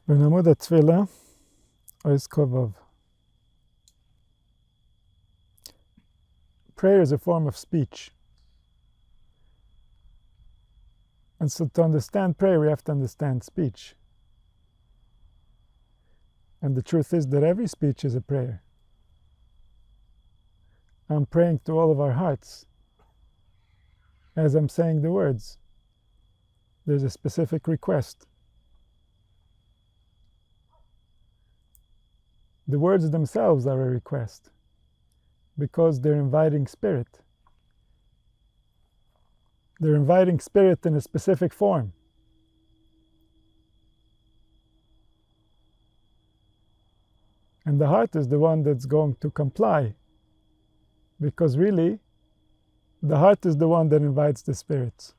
בעמוד התפילה, עוז כובב. Prayer is a form of speech. And so to understand prayer, we have to understand speech. And the truth is that every speech is a prayer. I'm praying to all of our hearts. As I'm saying the words, there's a specific request. The words themselves are a request because they're inviting spirit. They're inviting spirit in a specific form. And the heart is the one that's going to comply, because really, the heart is the one that invites the spirits.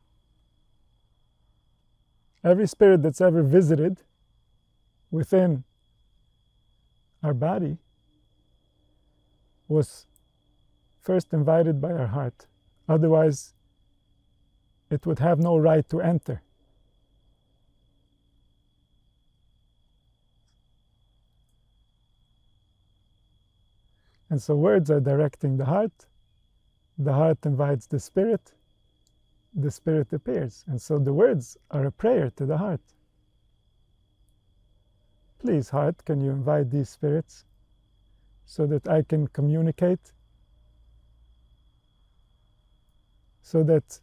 Every spirit that's ever visited within our body was first invited by our heart. Otherwise, it would have no right to enter. And so words are directing the heart invites the spirit appears. And so the words are a prayer to the heart. Please, heart, can you invite these spirits so that I can communicate, so that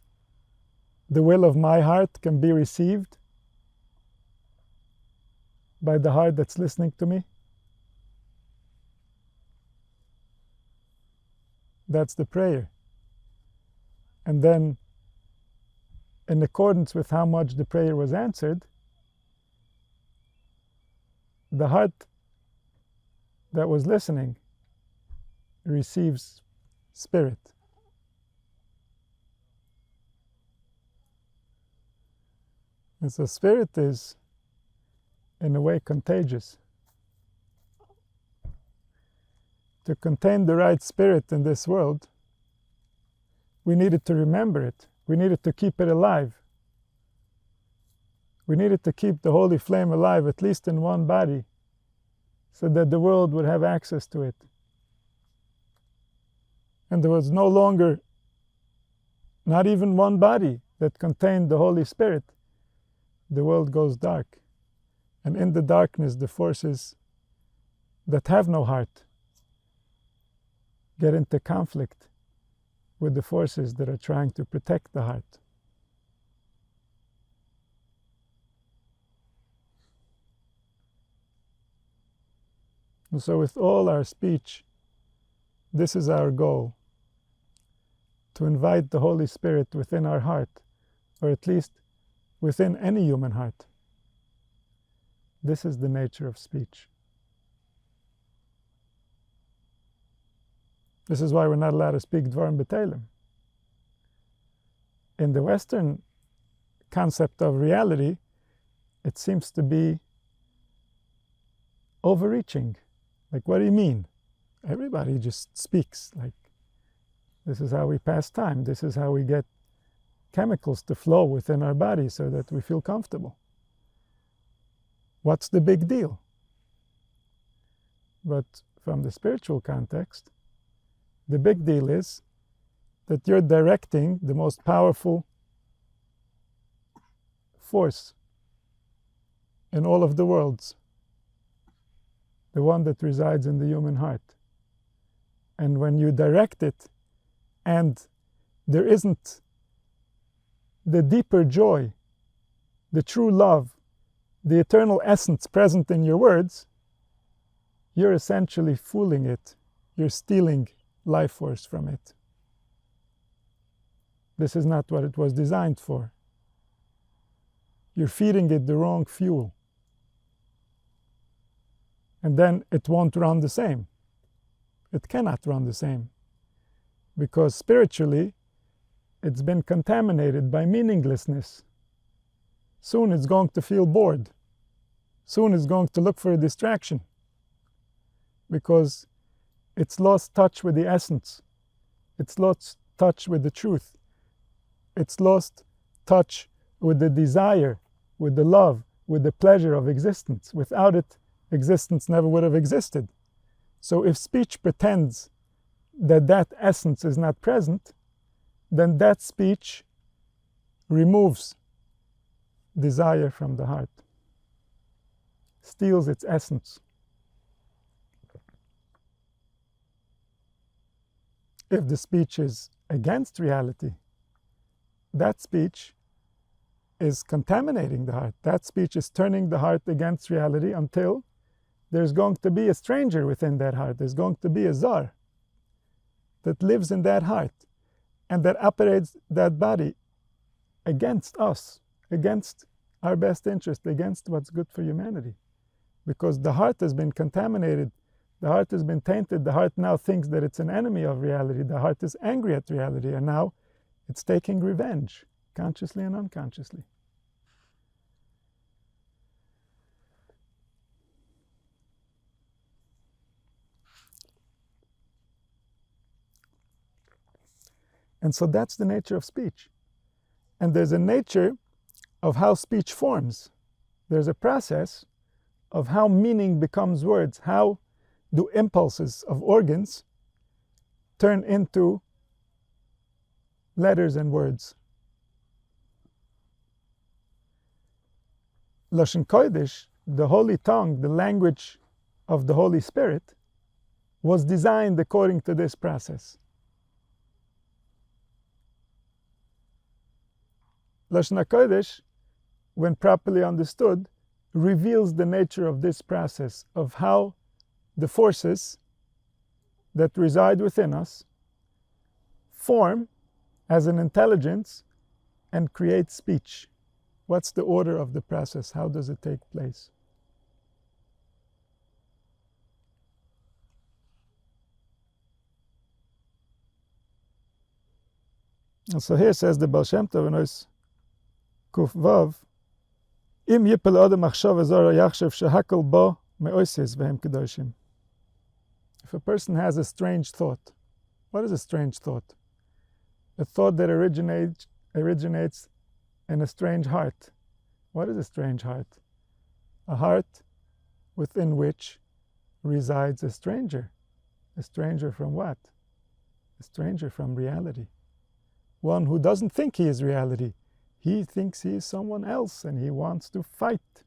the will of my heart can be received by the heart that's listening to me? That's the prayer. And then, in accordance with how much the prayer was answered, the heart that was listening receives spirit. And so spirit is, in a way, contagious. To contain the right spirit in this world, we needed to remember it. We needed to keep it alive. We needed to keep the holy flame alive, at least in one body, so that the world would have access to it. And there was no longer, not even one body that contained the Holy Spirit. The world goes dark. And in the darkness, the forces that have no heart get into conflict with the forces that are trying to protect the heart. And so with all our speech, this is our goal, to invite the Holy Spirit within our heart, or at least within any human heart. This is the nature of speech. This is why we're not allowed to speak Dvarim B'Telem. In the Western concept of reality, it seems to be overreaching. Like, what do you mean? Everybody just speaks. Like, this is how we pass time. This is how we get chemicals to flow within our body so that we feel comfortable. What's the big deal? But from the spiritual context, the big deal is that you're directing the most powerful force in all of the worlds, the one that resides in the human heart. And when you direct it, and there isn't the deeper joy, the true love, the eternal essence present in your words, you're essentially fooling it. You're stealing life force from it. This is not what it was designed for. You're feeding it the wrong fuel. And then it won't run the same. It cannot run the same. Because spiritually, it's been contaminated by meaninglessness. Soon it's going to feel bored. Soon it's going to look for a distraction. Because it's lost touch with the essence. It's lost touch with the truth. It's lost touch with the desire, with the love, with the pleasure of existence. Without it, existence never would have existed. So if speech pretends that that essence is not present, then that speech removes desire from the heart, steals its essence. If the speech is against reality, that speech is contaminating the heart. That speech is turning the heart against reality until there's going to be a stranger within that heart. There's going to be a czar that lives in that heart and that operates that body against us, against our best interest, against what's good for humanity. Because the heart has been contaminated, the heart has been tainted, the heart now thinks that it's an enemy of reality, the heart is angry at reality, and now it's taking revenge, consciously and unconsciously. And so that's the nature of speech. And there's a nature of how speech forms. There's a process of how meaning becomes words. How do impulses of organs turn into letters and words? Lashon Kodesh, the holy tongue, the language of the Holy Spirit, was designed according to this process. Lashon HaKodesh, when properly understood, reveals the nature of this process of how the forces that reside within us form as an intelligence and create speech. What's the order of the process? How does it take place? And so here says the Baal Shem Tov in Ois Kuf Vav, Im yipel adam achshav azara yachshav shehakol bo me'osis vehem kedoshim. If a person has a strange thought, what is a strange thought? A thought that originates in a strange heart. What is a strange heart? A heart within which resides a stranger. A stranger from what? A stranger from reality. One who doesn't think he is reality. He thinks he is someone else and he wants to fight.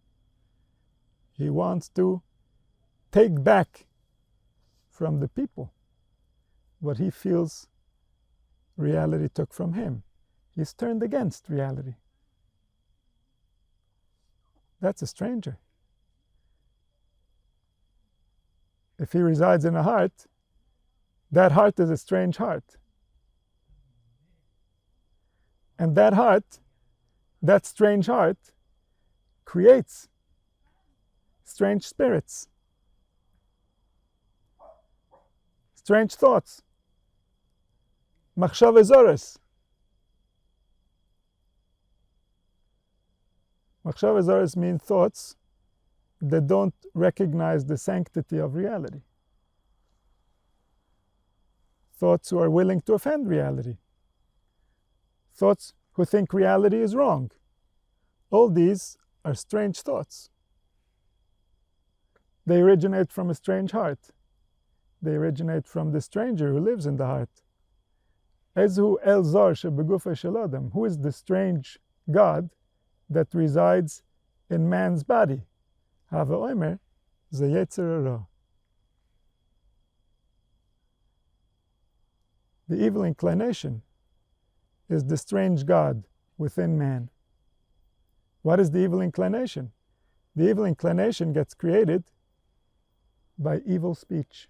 He wants to take back from the people what he feels reality took from him. He's turned against reality. That's a stranger. If he resides in a heart, that heart is a strange heart. And that heart, that strange heart, creates strange spirits, strange thoughts, machshav ezores. Machshav ezores mean thoughts that don't recognize the sanctity of reality. Thoughts who are willing to offend reality. Thoughts who think reality is wrong. All these are strange thoughts. They originate from a strange heart. They originate from the stranger who lives in the heart. Ezu el zar shebegufa shel adam. Who is the strange God that resides in man's body? Hava omer ze yetzer hara. The evil inclination is the strange God within man. What is the evil inclination? The evil inclination gets created by evil speech.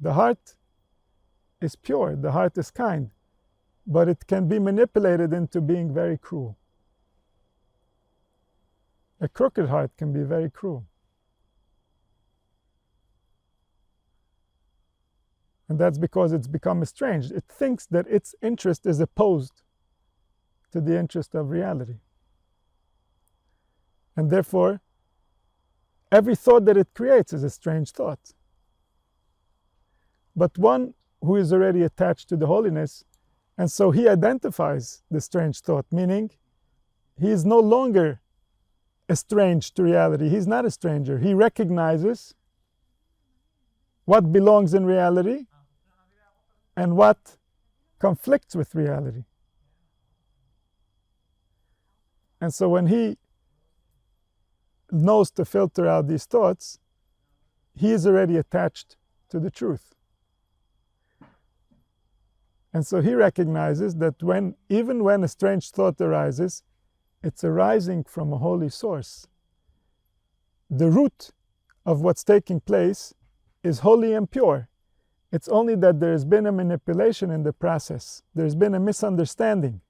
The heart is pure, the heart is kind, but it can be manipulated into being very cruel. A crooked heart can be very cruel. And that's because it's become estranged. It thinks that its interest is opposed to the interest of reality. And therefore, every thought that it creates is a strange thought. But one who is already attached to the holiness And so he identifies the strange thought, meaning he is no longer estranged to reality. He's not a stranger. He recognizes what belongs in reality and what conflicts with reality. And so when he knows to filter out these thoughts, he is already attached to the truth. And so he recognizes that even when a strange thought arises, it's arising from a holy source. The root of what's taking place is holy and pure. It's only that there's been a manipulation in the process. There's been a misunderstanding.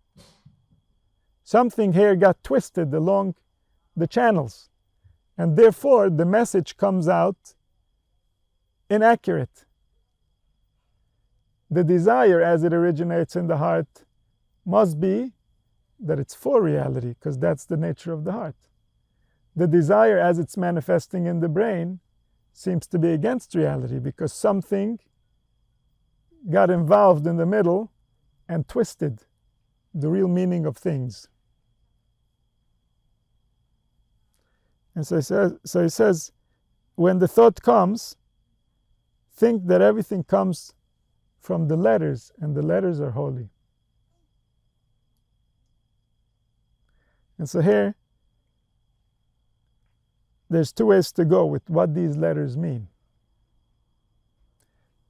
Something here got twisted along the channels, and therefore the message comes out inaccurate. The desire as it originates in the heart must be that it's for reality, because that's the nature of the heart. The desire as it's manifesting in the brain seems to be against reality, because something got involved in the middle and twisted the real meaning of things. And so he says, when the thought comes, think that everything comes from the letters, and the letters are holy. And so here, there's two ways to go with what these letters mean.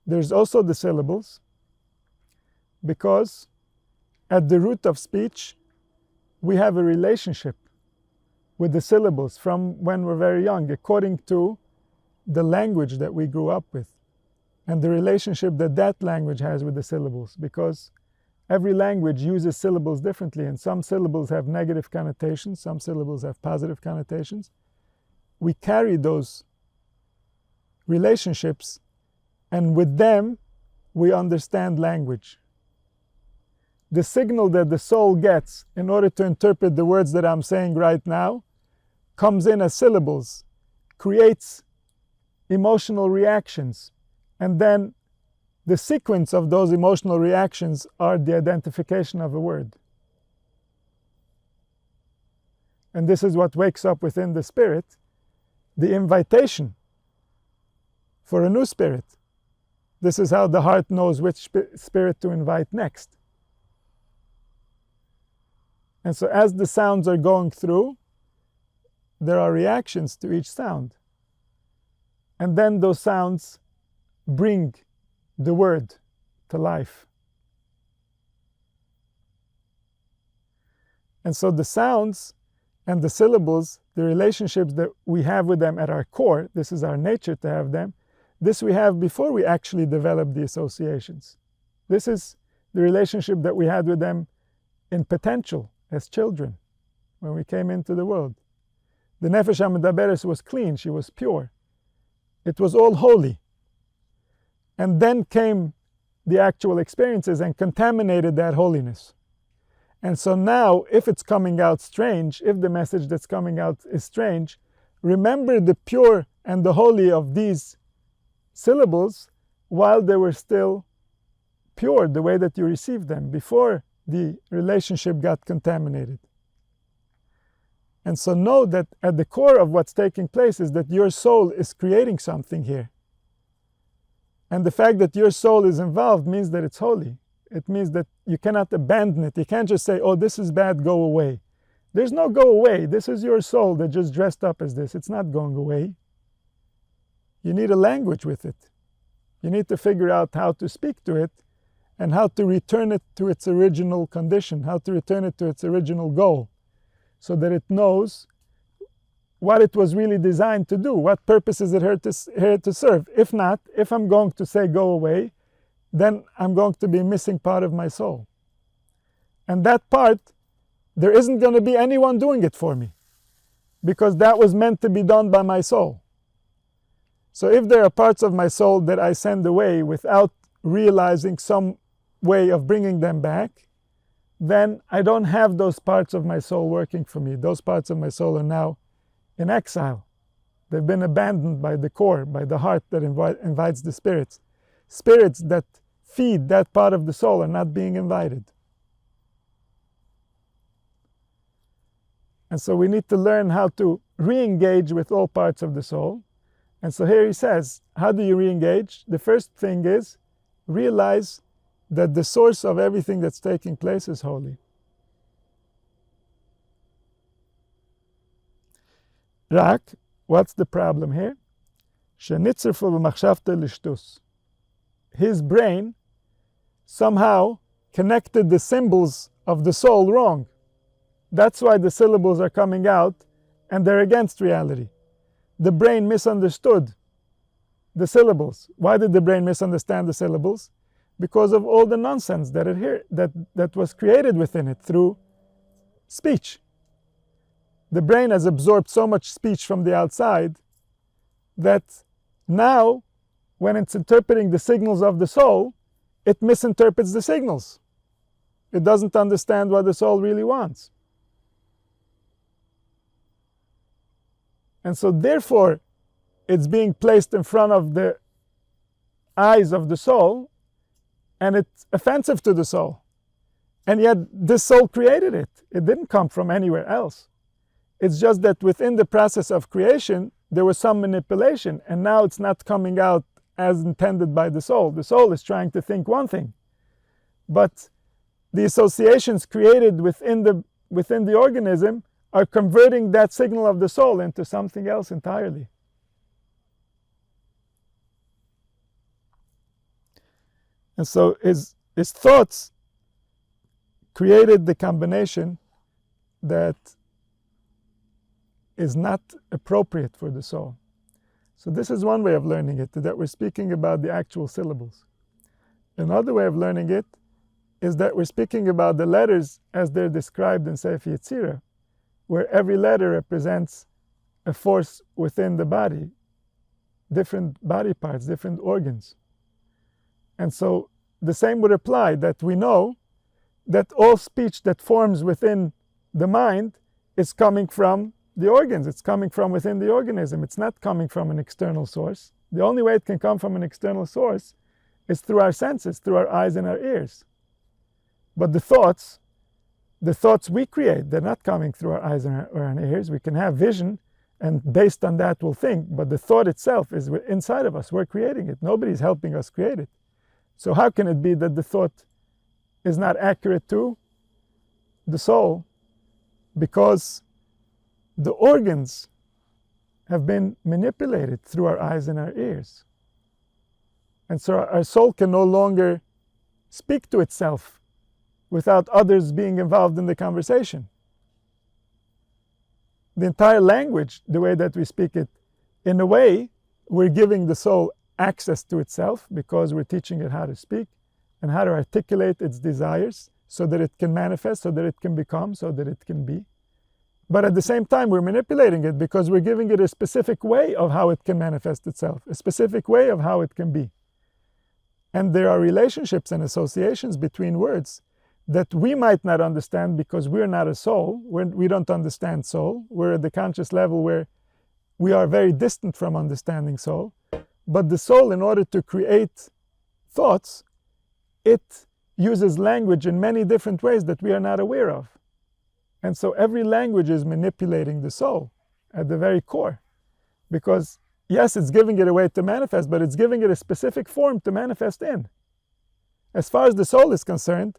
There's also the syllables, because at the root of speech, we have a relationship with the syllables from when we're very young, according to the language that we grew up with, and the relationship that that language has with the syllables, because every language uses syllables differently, and some syllables have negative connotations, some syllables have positive connotations. We carry those relationships, and with them, we understand language. The signal that the soul gets in order to interpret the words that I'm saying right now comes in as syllables, creates emotional reactions, and then the sequence of those emotional reactions are the identification of a word. And this is what wakes up within the spirit, the invitation for a new spirit. This is how the heart knows which spirit to invite next. And so as the sounds are going through, there are reactions to each sound. And then those sounds bring the word to life. And so the sounds and the syllables, the relationships that we have with them at our core, this is our nature to have them, this we have before we actually develop the associations. This is the relationship that we had with them in potential as children, when we came into the world. The Nefesh HaMedaberes was clean, she was pure. It was all holy. And then came the actual experiences and contaminated that holiness. And so now, if it's coming out strange, if the message that's coming out is strange, remember the pure and the holy of these syllables while they were still pure, the way that you received them, before the relationship got contaminated. And so know that at the core of what's taking place is that your soul is creating something here. And the fact that your soul is involved means that it's holy. It means that you cannot abandon it. You can't just say, oh, this is bad, go away. There's no go away. This is your soul that just dressed up as this. It's not going away. You need a language with it. You need to figure out how to speak to it and how to return it to its original condition, how to return it to its original goal, so that it knows what it was really designed to do, what purpose is it here to serve. If not, if I'm going to say go away, then I'm going to be missing part of my soul. And that part, there isn't going to be anyone doing it for me, because that was meant to be done by my soul. So if there are parts of my soul that I send away without realizing some way of bringing them back, then I don't have those parts of my soul working for me. Those parts of my soul are now in exile. They've been abandoned by the core, by the heart that invites the spirits. Spirits that feed that part of the soul are not being invited. And so we need to learn how to re-engage with all parts of the soul. And so here he says, how do you re-engage? The first thing is realize that the source of everything that's taking place is holy. Rak, what's the problem here? Shenitzerfu b'machshavta lishtus. His brain somehow connected the symbols of the soul wrong. That's why the syllables are coming out and they're against reality. The brain misunderstood the syllables. Why did the brain misunderstand the syllables? Because of all the nonsense that was created within it through speech. The brain has absorbed so much speech from the outside that now, when it's interpreting the signals of the soul, it misinterprets the signals. It doesn't understand what the soul really wants. And so therefore, it's being placed in front of the eyes of the soul, and it's offensive to the soul. And yet, this soul created it. It didn't come from anywhere else. It's just that within the process of creation, there was some manipulation, and now it's not coming out as intended by the soul. The soul is trying to think one thing. But the associations created within the organism are converting that signal of the soul into something else entirely. And so his thoughts created the combination that is not appropriate for the soul. So this is one way of learning it, that we're speaking about the actual syllables. Another way of learning it is that we're speaking about the letters as they're described in Sefer Yetzirah, where every letter represents a force within the body, different body parts, different organs. And so the same would apply, that we know that all speech that forms within the mind is coming from the organs. It's coming from within the organism. It's not coming from an external source. The only way it can come from an external source is through our senses, through our eyes and our ears. But the thoughts we create, they're not coming through our eyes or our ears. We can have vision, and based on that we'll think, but the thought itself is inside of us. We're creating it. Nobody's helping us create it. So how can it be that the thought is not accurate to the soul? Because the organs have been manipulated through our eyes and our ears. And so our soul can no longer speak to itself without others being involved in the conversation. The entire language, the way that we speak it, in a way, we're giving the soul access to itself because we're teaching it how to speak and how to articulate its desires so that it can manifest, so that it can become, so that it can be. But at the same time, we're manipulating it because we're giving it a specific way of how it can manifest itself, a specific way of how it can be. And there are relationships and associations between words that we might not understand because we're not a soul. We don't understand soul. We're at the conscious level where we are very distant from understanding soul. But the soul, in order to create thoughts, it uses language in many different ways that we are not aware of. And so every language is manipulating the soul at the very core. Because, yes, it's giving it a way to manifest, but it's giving it a specific form to manifest in. As far as the soul is concerned,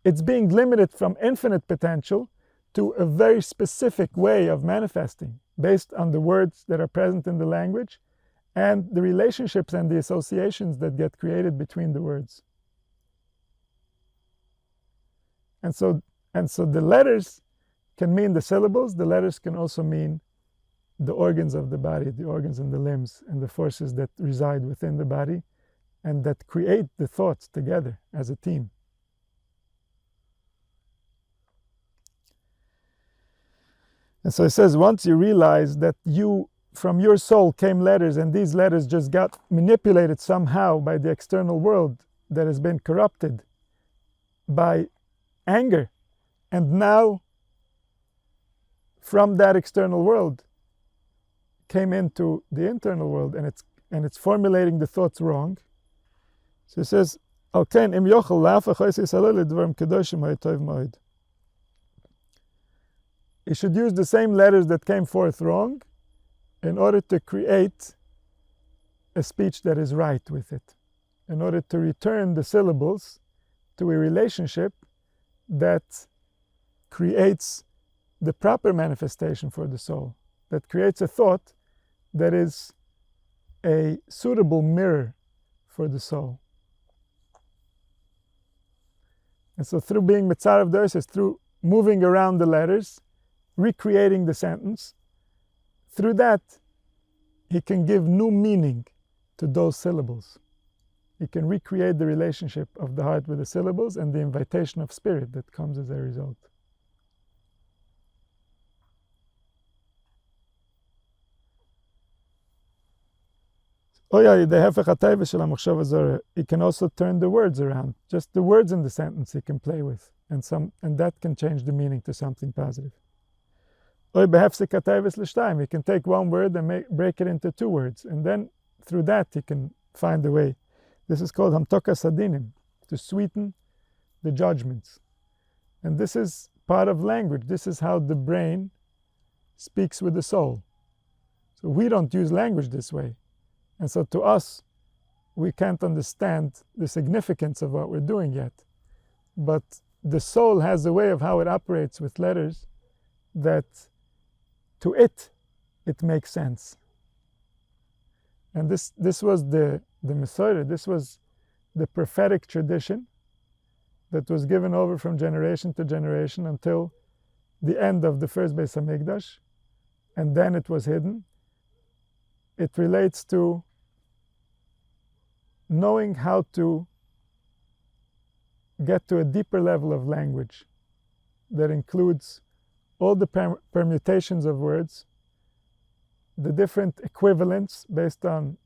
it's being limited from infinite potential to a very specific way of manifesting based on the words that are present in the language and the relationships and the associations that get created between the words. And so the letters can mean the syllables. The letters can also mean the organs of the body, the organs and the limbs, and the forces that reside within the body and that create the thoughts together as a team. And so it says, once you realize that from your soul came letters, and these letters just got manipulated somehow by the external world that has been corrupted by anger, and now from that external world came into the internal world, and it's formulating the thoughts wrong. So it says, על כן, אם יוכל להפך עושה ישראל לדברים קדושים היה טוב מאוד. He should use the same letters that came forth wrong in order to create a speech that is right with it, in order to return the syllables to a relationship that creates the proper manifestation for the soul, that creates a thought that is a suitable mirror for the soul. And so through being mitzar of the through moving around the letters, recreating the sentence, through that he can give new meaning to those syllables. He can recreate the relationship of the heart with the syllables and the invitation of spirit that comes as a result. He can also turn the words around. Just the words in the sentence he can play with, and that can change the meaning to something positive. He can take one word and break it into two words, and then through that he can find a way. This is called hamtokas hadinim, to sweeten the judgments. And this is part of language. This is how the brain speaks with the soul. So we don't use language this way. And so to us, we can't understand the significance of what we're doing yet. But the soul has a way of how it operates with letters that to it makes sense. And this was the Mesorah, this was the prophetic tradition that was given over from generation to generation until the end of the first Beis HaMikdash, and then it was hidden. It relates to knowing how to get to a deeper level of language that includes all the permutations of words, the different equivalents based on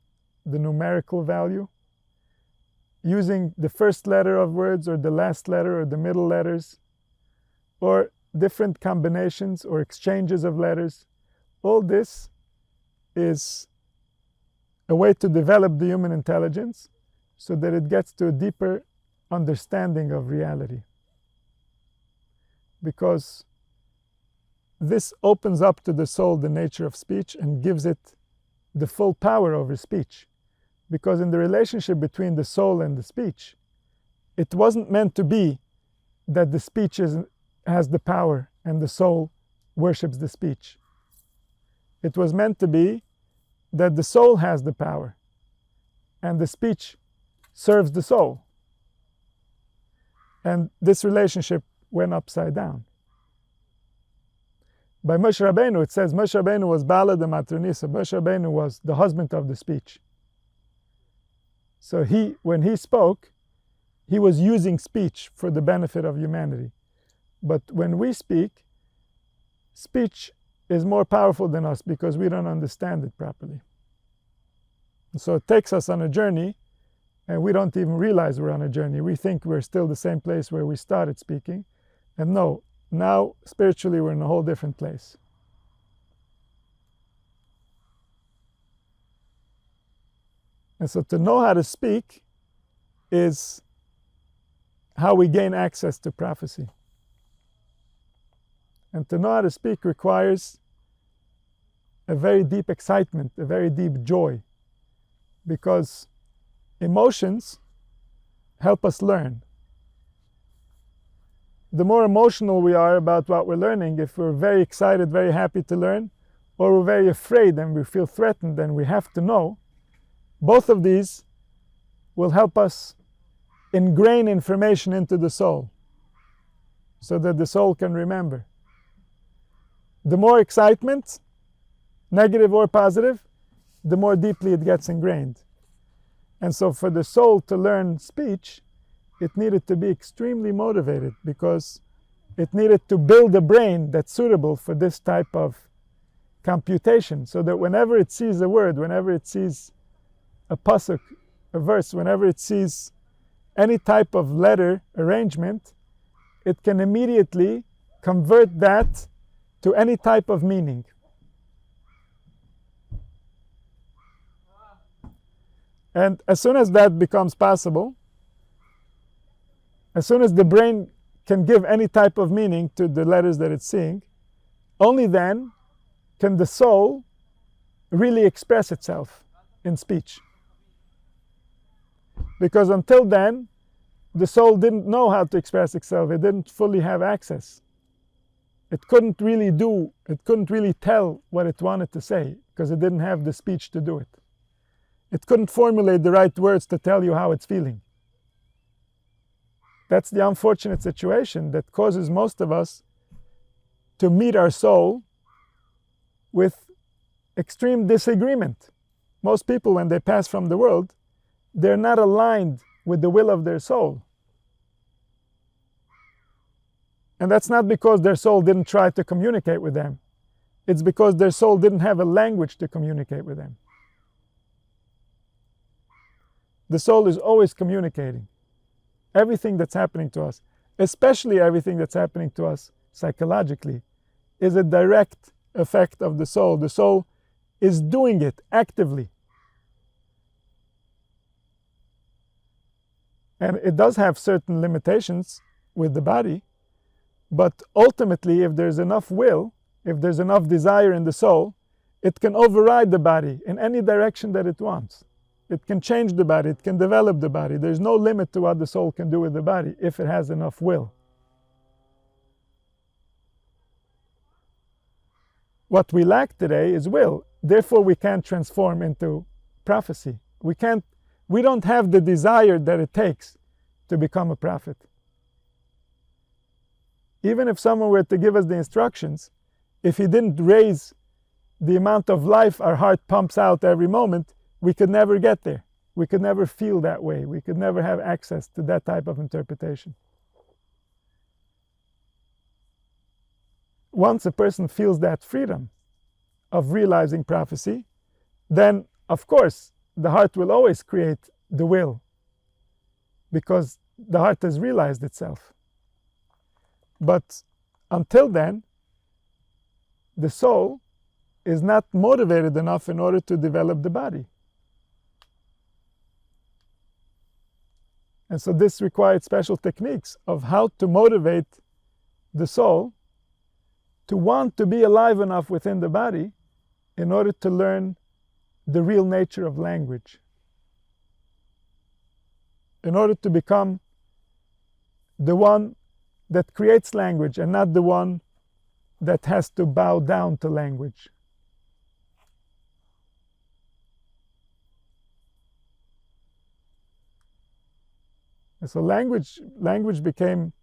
the numerical value, using the first letter of words or the last letter or the middle letters, or different combinations or exchanges of letters. All this is a way to develop the human intelligence so that it gets to a deeper understanding of reality. Because this opens up to the soul the nature of speech and gives it the full power over speech. Because in the relationship between the soul and the speech, it wasn't meant to be that the speech has the power and the soul worships the speech. It was meant to be that the soul has the power and the speech serves the soul. And this relationship went upside down. By Moshe Rabbeinu, it says Moshe Rabbeinu was Bala de Matronisa. Moshe Rabbeinu was the husband of the speech. So when he spoke, he was using speech for the benefit of humanity. But when we speak, speech is more powerful than us because we don't understand it properly. And so it takes us on a journey, and we don't even realize we're on a journey. We think we're still the same place where we started speaking. And no, now spiritually we're in a whole different place. And so to know how to speak is how we gain access to prophecy. And to know how to speak requires a very deep excitement, a very deep joy, because emotions help us learn. The more emotional we are about what we're learning, if we're very excited, very happy to learn, or we're very afraid and we feel threatened and we have to know, both of these will help us ingrain information into the soul so that the soul can remember. The more excitement, negative or positive, the more deeply it gets ingrained. And so for the soul to learn speech, it needed to be extremely motivated because it needed to build a brain that's suitable for this type of computation, so that whenever it sees a word, whenever it sees a pasuk, a verse, whenever it sees any type of letter arrangement, it can immediately convert that to any type of meaning. And as soon as that becomes possible, As soon as the brain can give any type of meaning to the letters that it's seeing, only then can the soul really express itself in speech. Because until then, the soul didn't know how to express itself. It didn't fully have access. It couldn't really tell what it wanted to say because it didn't have the speech to do it. It couldn't formulate the right words to tell you how it's feeling. That's the unfortunate situation that causes most of us to meet our soul with extreme disagreement. Most people, when they pass from the world, they're not aligned with the will of their soul. And that's not because their soul didn't try to communicate with them. It's because their soul didn't have a language to communicate with them. The soul is always communicating. Everything that's happening to us, especially everything that's happening to us psychologically, is a direct effect of the soul. The soul is doing it actively. And it does have certain limitations with the body, but ultimately, if there's enough will, if there's enough desire in the soul, it can override the body in any direction that it wants. It can change the body, it can develop the body. There's no limit to what the soul can do with the body if it has enough will. What we lack today is will. Therefore, we can't transform into prophecy. We don't have the desire that it takes to become a prophet. Even if someone were to give us the instructions, if he didn't raise the amount of life our heart pumps out every moment, we could never get there. We could never feel that way. We could never have access to that type of interpretation. Once a person feels that freedom of realizing prophecy, then, of course, the heart will always create the will, because the heart has realized itself. But until then, the soul is not motivated enough in order to develop the body. And so this required special techniques of how to motivate the soul to want to be alive enough within the body in order to learn the real nature of language. In order to become the one that creates language and not the one that has to bow down to language. And so language became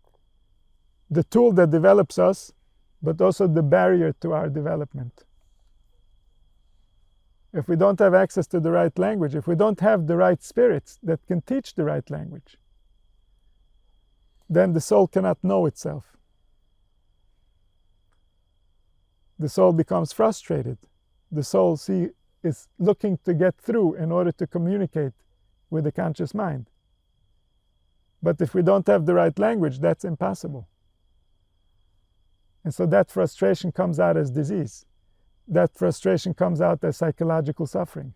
the tool that develops us, but also the barrier to our development. If we don't have access to the right language, if we don't have the right spirits that can teach the right language, then the soul cannot know itself. The soul becomes frustrated. The soul is looking to get through in order to communicate with the conscious mind. But if we don't have the right language, that's impossible. And so that frustration comes out as disease. That frustration comes out as psychological suffering.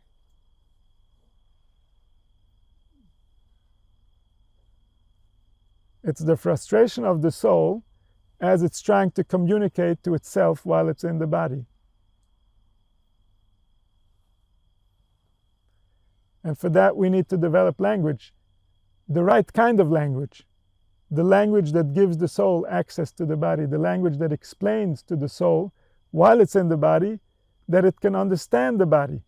It's the frustration of the soul as it's trying to communicate to itself while it's in the body. And for that, we need to develop language, the right kind of language, the language that gives the soul access to the body, the language that explains to the soul while it's in the body that it can understand the body,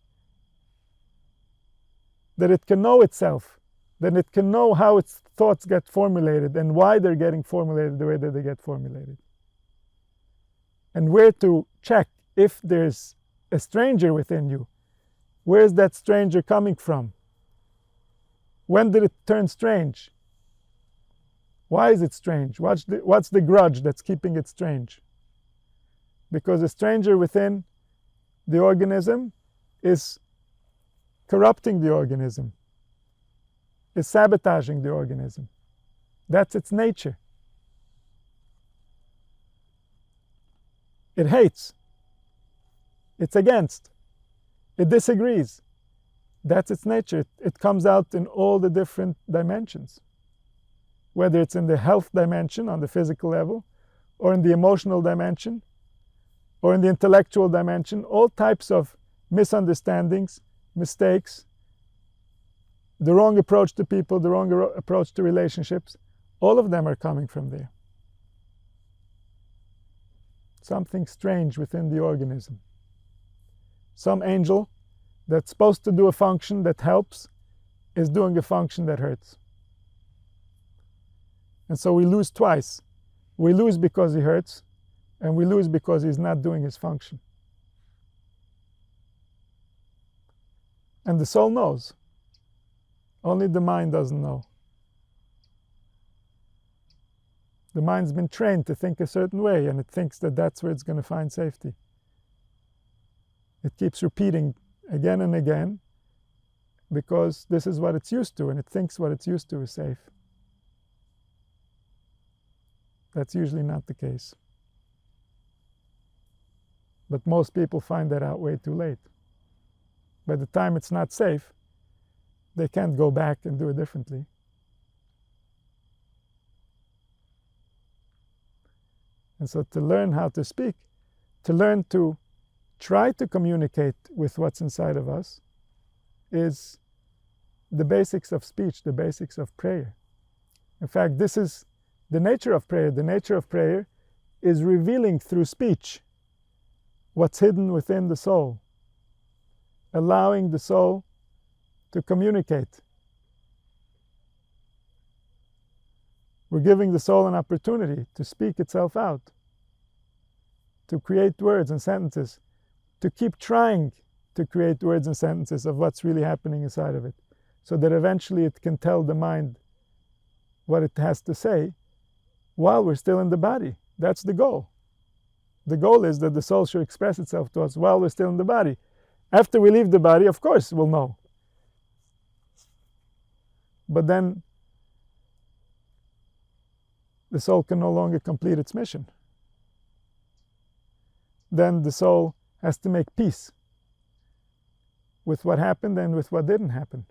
that it can know itself, that it can know how its thoughts get formulated and why they're getting formulated the way that they get formulated. And where to check if there's a stranger within you. Where is that stranger coming from? When did it turn strange? Why is it strange? What's the grudge that's keeping it strange? Because a stranger within the organism is corrupting the organism, is sabotaging the organism. That's its nature. It hates. It's against. It disagrees. That's its nature. It comes out in all the different dimensions. whether it's in the health dimension on the physical level, or in the emotional dimension, or in the intellectual dimension, all types of misunderstandings, mistakes, the wrong approach to people, the wrong approach to relationships, all of them are coming from there. Something strange within the organism. Some angel that's supposed to do a function that helps is doing a function that hurts. And so we lose twice. We lose because he hurts, and we lose because he's not doing his function. And the soul knows. Only the mind doesn't know. The mind's been trained to think a certain way, and it thinks that that's where it's going to find safety. It keeps repeating again and again because this is what it's used to, and it thinks what it's used to is safe. That's usually not the case. But most people find that out way too late. By the time it's not safe, they can't go back and do it differently. And so to learn how to speak, to learn to try to communicate with what's inside of us, is the basics of speech, the basics of prayer. In fact, this is the nature of prayer. The nature of prayer is revealing through speech what's hidden within the soul, allowing the soul to communicate. We're giving the soul an opportunity to speak itself out, to create words and sentences, to keep trying to create words and sentences of what's really happening inside of it, so that eventually it can tell the mind what it has to say while we're still in the body. That's the goal. The goal is that the soul should express itself to us while we're still in the body. After we leave the body, of course, we'll know. But then the soul can no longer complete its mission. Then the soul has to make peace with what happened and with what didn't happen.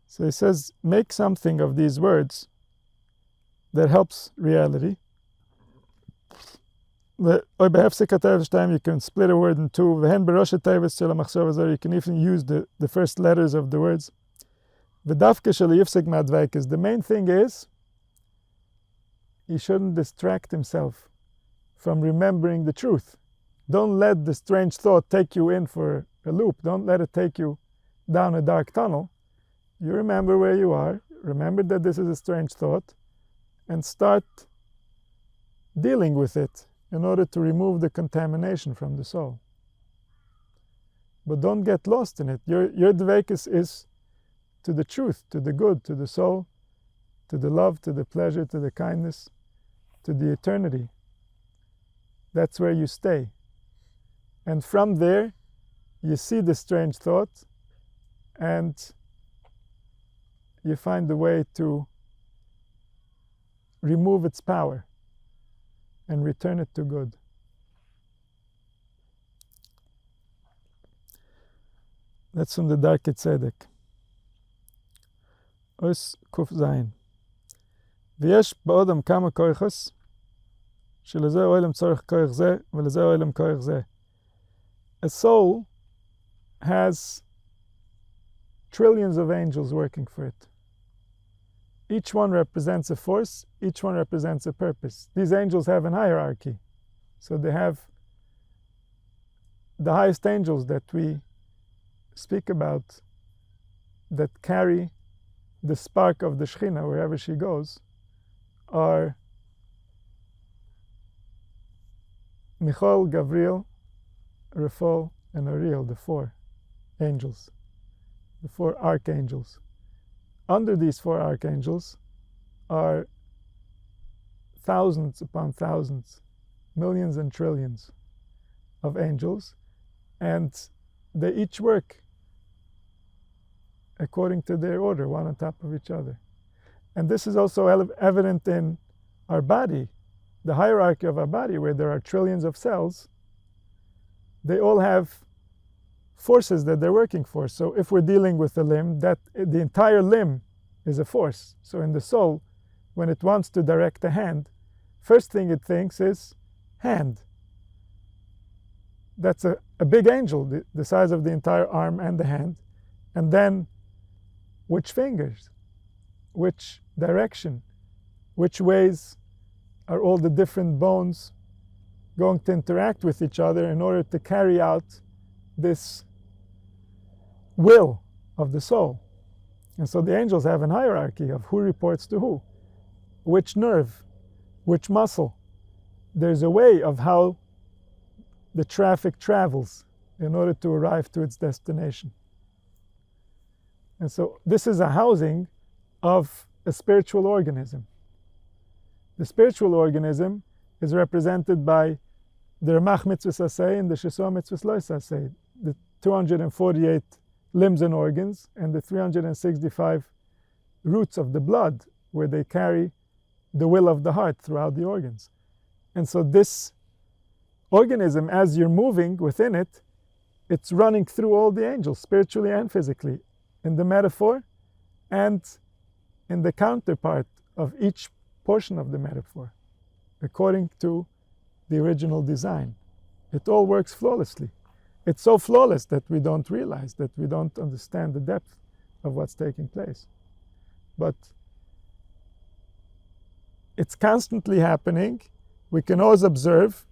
So he says, make something of these words that helps reality. You can split a word in two. You can even use the first letters of the words. The main thing is, he shouldn't distract himself from remembering the truth. Don't let the strange thought take you in for a loop. Don't let it take you down a dark tunnel. You remember where you are, remember that this is a strange thought, and start dealing with it in order to remove the contamination from the soul. But don't get lost in it. Your dveikus is to the truth, to the good, to the soul, to the love, to the pleasure, to the kindness, to the eternity. That's where you stay. And from there, you see the strange thought, and you find a way to remove its power and return it to good. That's from the Darkei Tzedek. Ois Kuf Zayin. ויש באדם כמה כויכס, שלזה אוהלם צורך כויך זה, ולזה אוהלם כויך זה. A soul has trillions of angels working for it. Each one represents a force, each one represents a purpose. These angels have an hierarchy. So they have the highest angels that we speak about, that carry the spark of the Shekhinah wherever she goes, are Michael, Gabriel, Raphael, and Ariel, the four angels, the four archangels. Under these four archangels are thousands upon thousands, millions and trillions of angels, and they each work according to their order, one on top of each other. And this is also evident in our body, the hierarchy of our body, where there are trillions of cells. they all have forces that they're working for. So if we're dealing with a limb, that the entire limb is a force. So in the soul, when it wants to direct a hand, first thing it thinks is hand. That's a big angel, the size of the entire arm and the hand. And then which fingers, which direction, which ways are all the different bones going to interact with each other in order to carry out this will of the soul. And so the angels have a hierarchy of who reports to who, which nerve, which muscle. There's a way of how the traffic travels in order to arrive to its destination. And so this is a housing of a spiritual organism. The spiritual organism is represented by the Ramach mitzvahs asay and the Shesua mitzvahs lois asay, the 248 limbs and organs and the 365 roots of the blood, where they carry the will of the heart throughout the organs. And so this organism, as you're moving within it, it's running through all the angels, spiritually and physically, in the metaphor and in the counterpart of each portion of the metaphor, according to the original design. It all works flawlessly. It's so flawless that we don't realize, that we don't understand the depth of what's taking place. But it's constantly happening. We can always observe.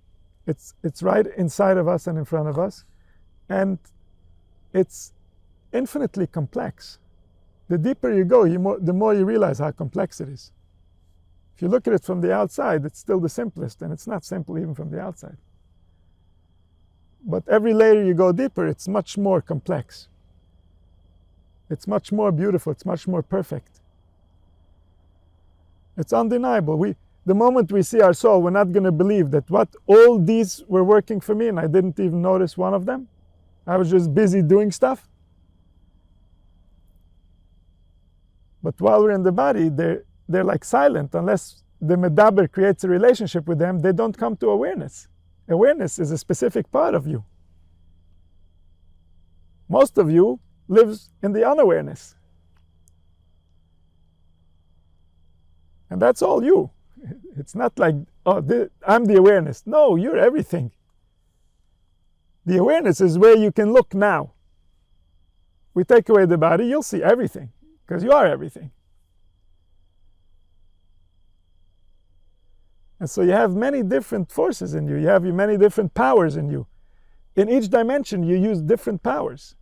It's right inside of us and in front of us. And it's infinitely complex. The deeper you go, the more you realize how complex it is. If you look at it from the outside, it's still the simplest, and it's not simple even from the outside. But every layer you go deeper, it's much more complex. It's much more beautiful, it's much more perfect. It's undeniable. The moment we see our soul, we're not going to believe that all these were working for me and I didn't even notice one of them. I was just busy doing stuff. But while we're in the body, they're like silent. Unless the medaber creates a relationship with them, they don't come to awareness. Awareness is a specific part of you. Most of you lives in the unawareness. And that's all you. It's not like, I'm the awareness. No, you're everything. The awareness is where you can look now. We take away the body, you'll see everything, because you are everything. And so you have many different forces in you. You have many different powers in you. In each dimension, you use different powers.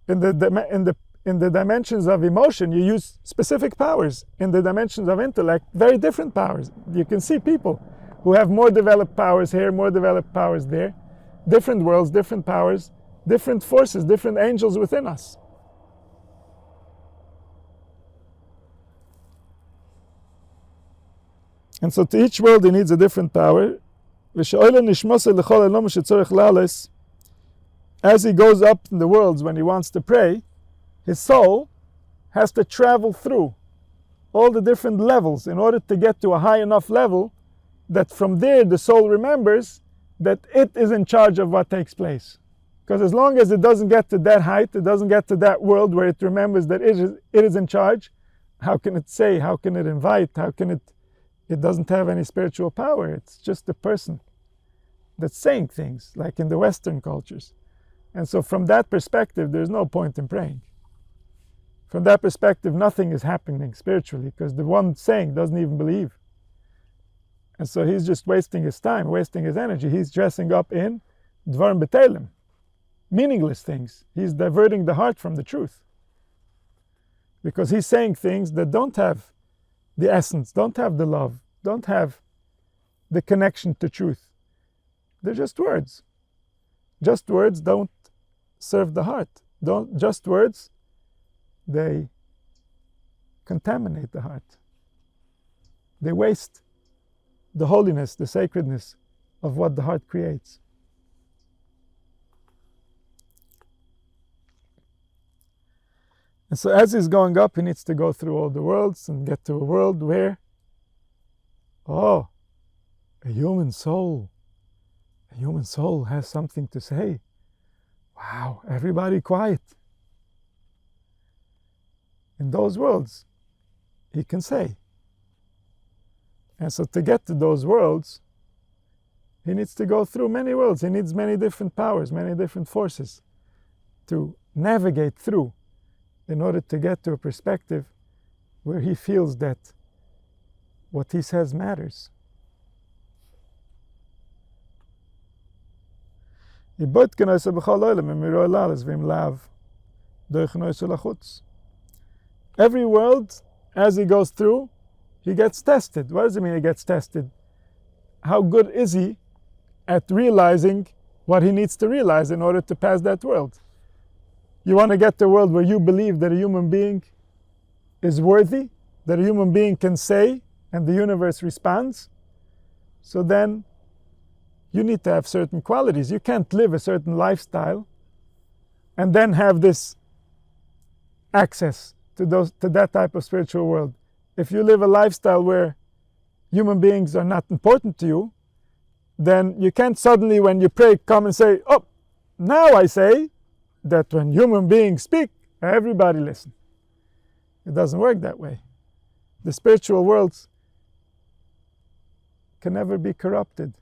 In the dimensions of emotion, you use specific powers. In the dimensions of intellect, very different powers. You can see people who have more developed powers here, more developed powers there. Different worlds, different powers, different forces, different angels within us. And so to each world he needs a different power. As he goes up in the worlds when he wants to pray, his soul has to travel through all the different levels in order to get to a high enough level that from there the soul remembers that it is in charge of what takes place. Because as long as it doesn't get to that height, it doesn't get to that world where it remembers that it is in charge, how can it say, how can it invite, how can it doesn't have any spiritual power. It's just a person that's saying things, like in the Western cultures. And so from that perspective, there's no point in praying. From that perspective, nothing is happening spiritually, because the one saying doesn't even believe. And so he's just wasting his time, wasting his energy. He's dressing up in dvarim betelim, meaningless things. He's diverting the heart from the truth. Because he's saying things that don't have the essence, don't have the love, don't have the connection to truth. They're just words. Just words don't serve the heart. Just words, they contaminate the heart. They waste the holiness, the sacredness of what the heart creates. And so as he's going up, he needs to go through all the worlds and get to a world where, a human soul The human soul has something to say. Wow, everybody quiet. In those worlds, he can say. And so to get to those worlds, he needs to go through many worlds. He needs many different powers, many different forces to navigate through in order to get to a perspective where he feels that what he says matters. Every world, as he goes through, he gets tested. What does it mean he gets tested? How good is he at realizing what he needs to realize in order to pass that world? You want to get to a world where you believe that a human being is worthy, that a human being can say, and the universe responds? So then you need to have certain qualities. You can't live a certain lifestyle and then have this access to that type of spiritual world. If you live a lifestyle where human beings are not important to you, then you can't suddenly, when you pray, come and say, oh, now I say that when human beings speak, everybody listen. It doesn't work that way. The spiritual worlds can never be corrupted.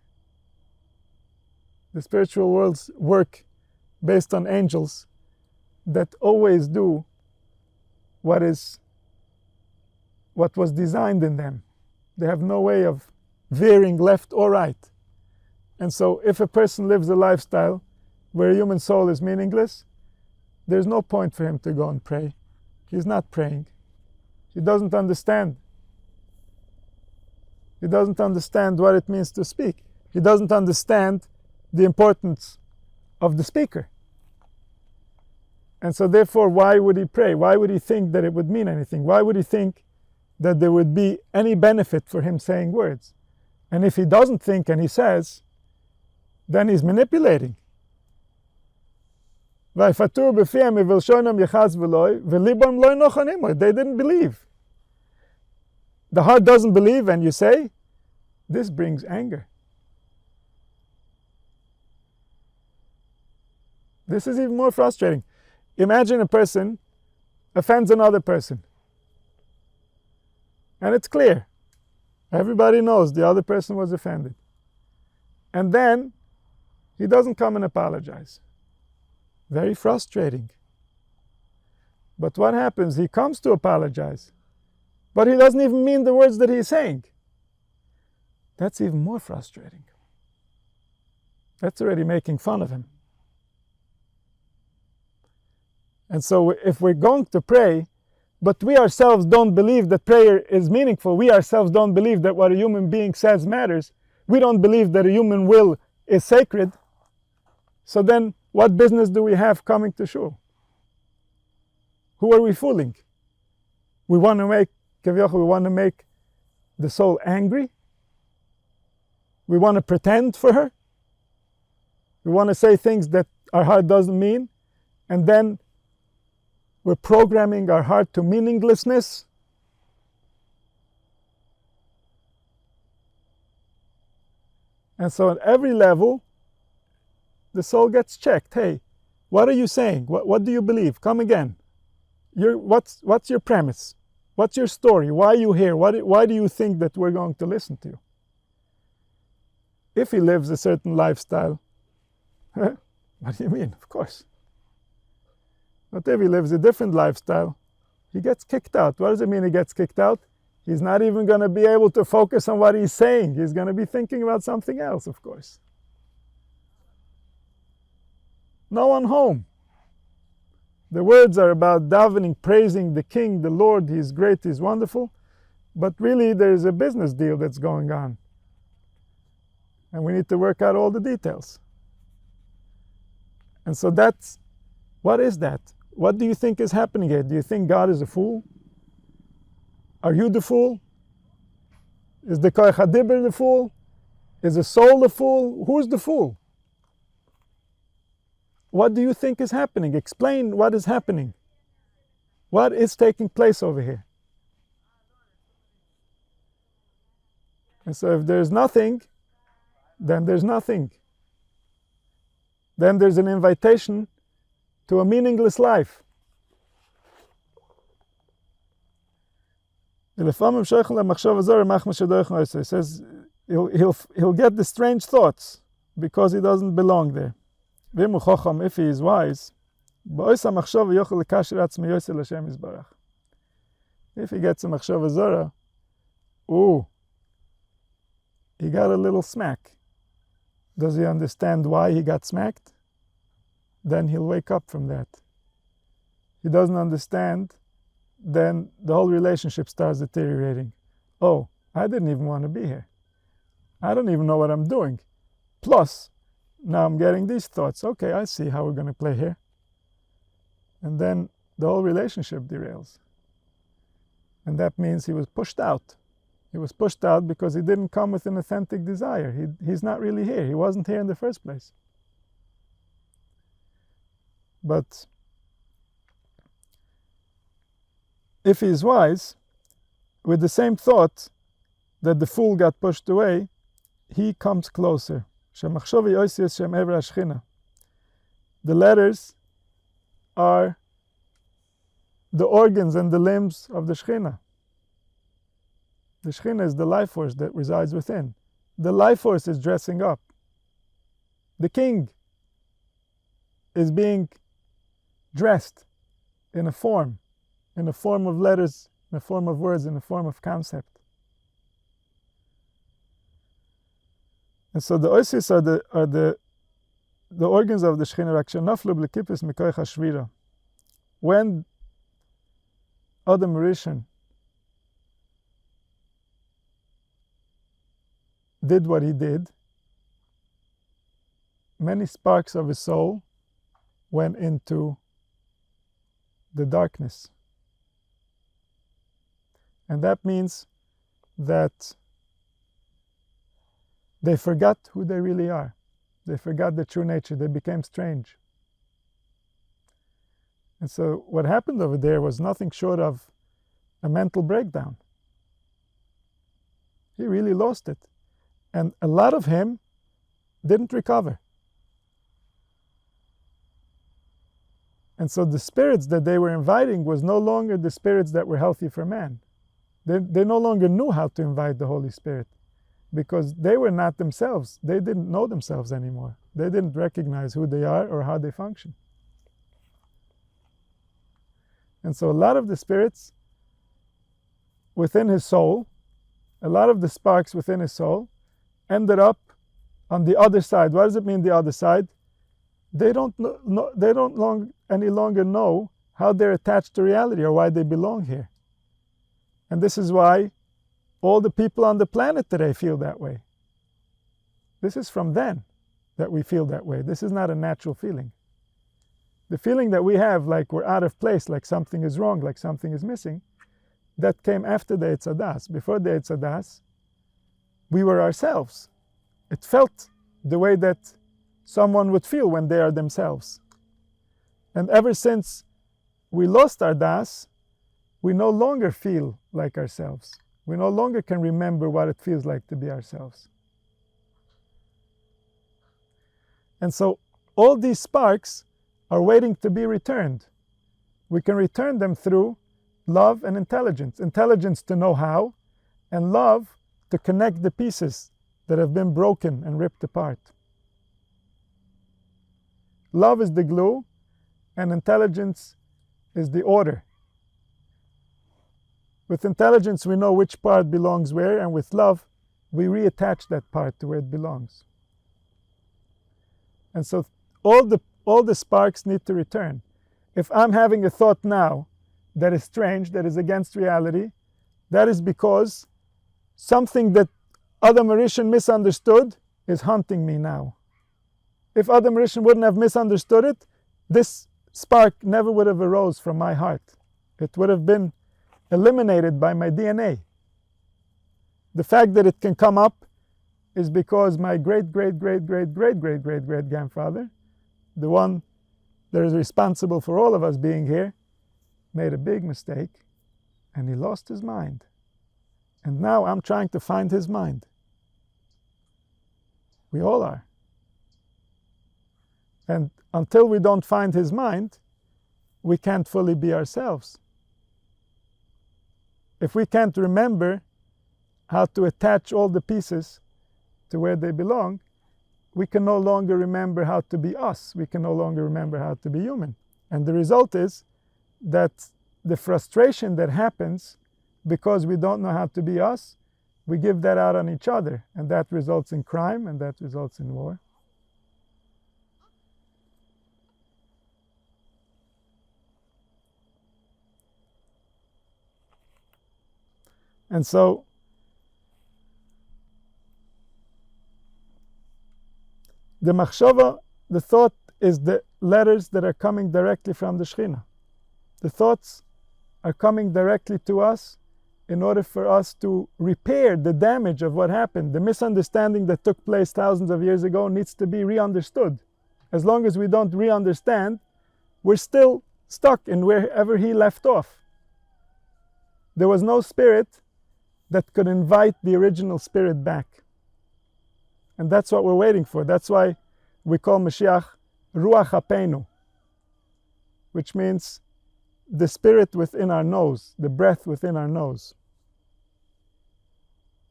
The spiritual worlds work based on angels that always do what was designed in them. They have no way of veering left or right. And so if a person lives a lifestyle where a human soul is meaningless, there's no point for him to go and pray. He's not praying. He doesn't understand. He doesn't understand what it means to speak. He doesn't understand the importance of the speaker. And so therefore, why would he pray? Why would he think that it would mean anything? Why would he think that there would be any benefit for him saying words? And if he doesn't think and he says, then he's manipulating. They didn't believe. The heart doesn't believe, and you say, this brings anger. This is even more frustrating. Imagine a person offends another person. And it's clear. Everybody knows the other person was offended. And then he doesn't come and apologize. Very frustrating. But what happens? He comes to apologize. But he doesn't even mean the words that he's saying. That's even more frustrating. That's already making fun of him. And so if we're going to pray, but we ourselves don't believe that prayer is meaningful, we ourselves don't believe that what a human being says matters, we don't believe that a human will is sacred, so then what business do we have coming to shul? Who are we fooling? We want to make the soul angry? We want to pretend for her? We want to say things that our heart doesn't mean, and then we're programming our heart to meaninglessness. And so at every level, the soul gets checked. Hey, what are you saying? What do you believe? Come again. What's your premise? What's your story? Why are you here? Why do you think that we're going to listen to you? If he lives a certain lifestyle, what do you mean? Of course. But if he lives a different lifestyle, he gets kicked out. What does it mean he gets kicked out? He's not even going to be able to focus on what he's saying. He's going to be thinking about something else, of course. No one home. The words are about davening, praising the King, the Lord. He's great, he's wonderful. But really, there's a business deal that's going on. And we need to work out all the details. And so what is that? What do you think is happening here? Do you think God is a fool? Are you the fool? Is the Koach HaDibur the fool? Is the soul the fool? Who's the fool? What do you think is happening? Explain what is happening. What is taking place over here? And so if there's nothing, then there's nothing. then there's an invitation to a meaningless life. He says he'll get the strange thoughts because he doesn't belong there. If he is wise, if he gets a machshava zara, he got a little smack. Does he understand why he got smacked? Then he'll wake up from that. He doesn't understand, then the whole relationship starts deteriorating. Oh, I didn't even want to be here. I don't even know what I'm doing. Plus, now I'm getting these thoughts. Okay, I see how we're going to play here. And then the whole relationship derails. And that means he was pushed out. He was pushed out because he didn't come with an authentic desire. He's not really here. He wasn't here in the first place. But if he's wise, with the same thought that the fool got pushed away, he comes closer. The letters are the organs and the limbs of the Shekhinah. The Shekhinah is the life force that resides within. The life force is dressing up. The king is being dressed in a form of letters, in a form of words, in a form of concept. And so the oisis are the organs of the Shekhinah. When Adam Rishon did what he did, many sparks of his soul went into the darkness. And that means that they forgot who they really are. They forgot their true nature. They became strange. And so what happened over there was nothing short of a mental breakdown. He really lost it. And a lot of him didn't recover. And so the spirits that they were inviting was no longer the spirits that were healthy for man. They no longer knew how to invite the Holy Spirit because they were not themselves. They didn't know themselves anymore. They didn't recognize who they are or how they function. And so a lot of the spirits within his soul, a lot of the sparks within his soul ended up on the other side. What does it mean, the other side? They don't any longer know how they're attached to reality or why they belong here. And this is why all the people on the planet today feel that way. This is from then that we feel that way. This is not a natural feeling. The feeling that we have like we're out of place, like something is wrong, like something is missing, that came after the Eitz Hadas. Before the Eitz Hadas, we were ourselves. It felt the way that someone would feel when they are themselves. And ever since we lost our das, we no longer feel like ourselves. We no longer can remember what it feels like to be ourselves. And so all these sparks are waiting to be returned. We can return them through love and intelligence. Intelligence to know how, and love to connect the pieces that have been broken and ripped apart. Love is the glue, and intelligence is the order. With intelligence, we know which part belongs where, and with love, we reattach that part to where it belongs. And so all the sparks need to return. If I'm having a thought now that is strange, that is against reality, that is because something that Adam Rishon misunderstood is haunting me now. If Adam Rishon wouldn't have misunderstood it, this spark never would have arose from my heart. It would have been eliminated by my DNA. The fact that it can come up is because my great-great-great-great-great-great-great-great-grandfather, the one that is responsible for all of us being here, made a big mistake and he lost his mind. And now I'm trying to find his mind. We all are. And until we don't find his mind, we can't fully be ourselves. If we can't remember how to attach all the pieces to where they belong, we can no longer remember how to be us. We can no longer remember how to be human. And the result is that the frustration that happens because we don't know how to be us, we give that out on each other. And that results in crime, and that results in war. And so, the machshava, the thought, is the letters that are coming directly from the Shekhinah. The thoughts are coming directly to us in order for us to repair the damage of what happened. The misunderstanding that took place thousands of years ago needs to be re-understood. As long as we don't re-understand, we're still stuck in wherever he left off. There was no spirit that could invite the original spirit back. And that's what we're waiting for. That's why we call Mashiach Ruach HaPeinu, which means the spirit within our nose, the breath within our nose.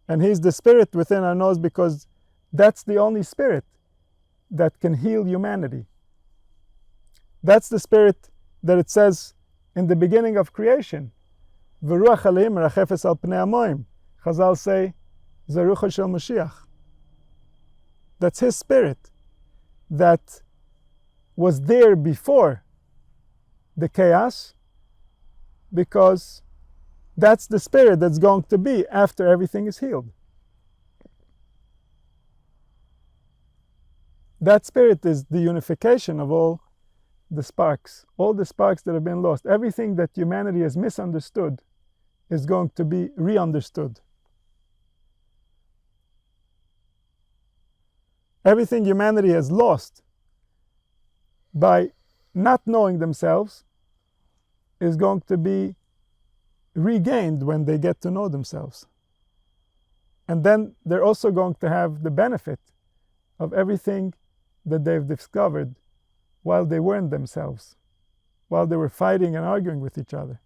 And he's the spirit within our nose because that's the only spirit that can heal humanity. That's the spirit that it says in the beginning of creation. V'ruach Elohim merachefes al pnei hamoim. Chazal say, ze rucha shel Mashiach. That's his spirit that was there before the chaos, because that's the spirit that's going to be after everything is healed. That spirit is the unification of all the sparks that have been lost. Everything that humanity has misunderstood is going to be re-understood. Everything humanity has lost by not knowing themselves is going to be regained when they get to know themselves. And then they're also going to have the benefit of everything that they've discovered while they weren't themselves, while they were fighting and arguing with each other.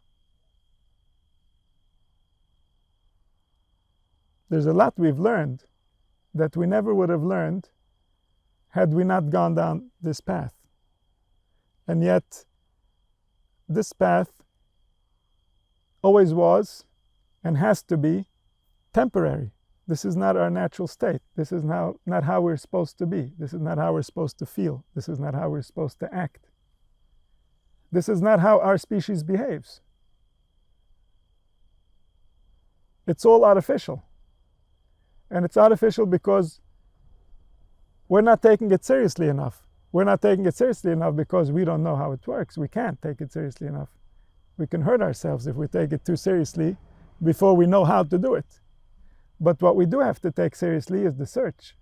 There's a lot we've learned that we never would have learned had we not gone down this path. And yet, this path always was and has to be temporary. This is not our natural state. This is not how we're supposed to be. This is not how we're supposed to feel. This is not how we're supposed to act. This is not how our species behaves. It's all artificial. And it's artificial because we're not taking it seriously enough. We're not taking it seriously enough because we don't know how it works. We can't take it seriously enough. We can hurt ourselves if we take it too seriously before we know how to do it. But what we do have to take seriously is the search.